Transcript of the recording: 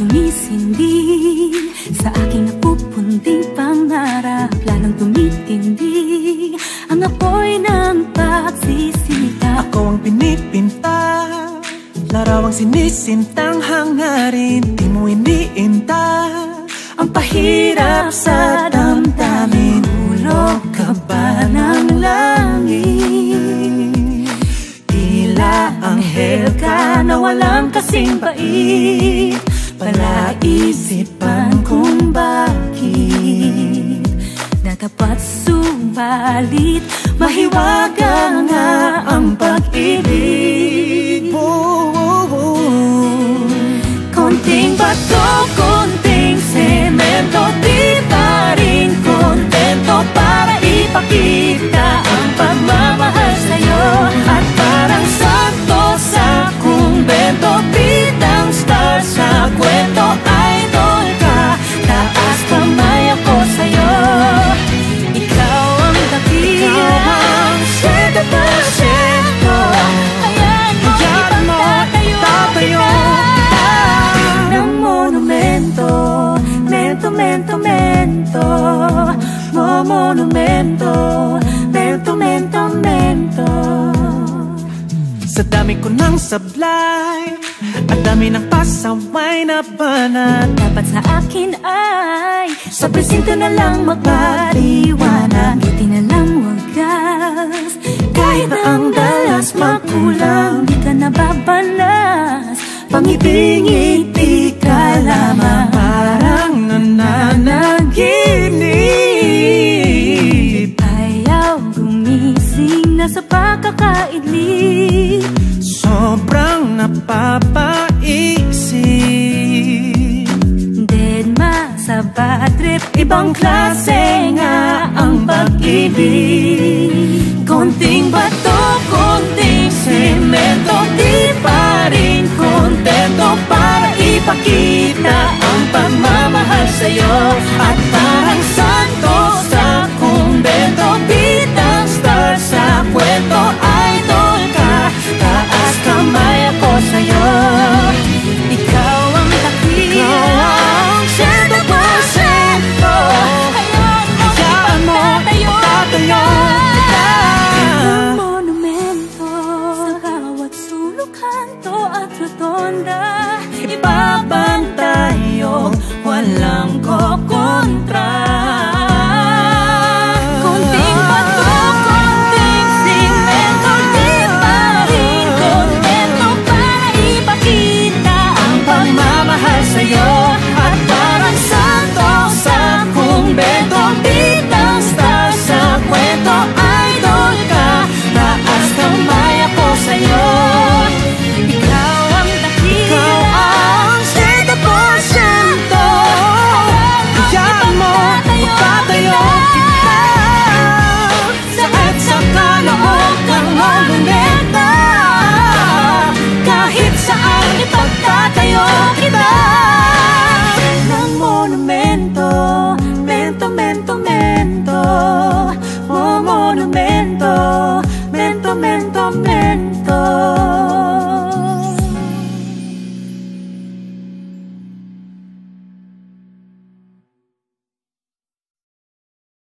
sumisindi sa aking napupunting pangarap. Lalong tumitindi ang apoy ng pagsisikap. Ako ang pinipinta, larawang sinisintang hangarin. Di mo iniinta ang pahirap sa damdamin. Hulog ka ba ng langit? Tila anghel ka na walang kasing bait. Palaisipan kung bakit natapat subalit mahiwaga nga ang pag-ibig. Konting bato, konting semento, di pa rin kontento para ipakita ang pagmamahal sa'yo. At parang santo sa kumbento, bidang star sa kwento, idol ka, taas kamay ako sa'yo. Ikaw ang dakilang siyete pa siyento, hayaan mo ipagtatayo ng monumento. Mento, mento, mento, monumento. Mento, mento, mento. Sa dami ko ng sablay at dami ng pasaway na banat, dapat sa akin ay sa presinto na lang magpaliwanag. Buti na lang wagas, kahit na ang dalas magkulang, di ka nababalas. Pangibig-ibig ka lamang, parang nananaginip. Ayaw gumising na sa pagkakaidlip. Sobrang napapaisip. Deadma sa bad trip, ibang klase nga ang pag-ibig. Konting bato, konting semento, di pa rin kontento para ipakita ang pagmamahal sa'yo. At parang sa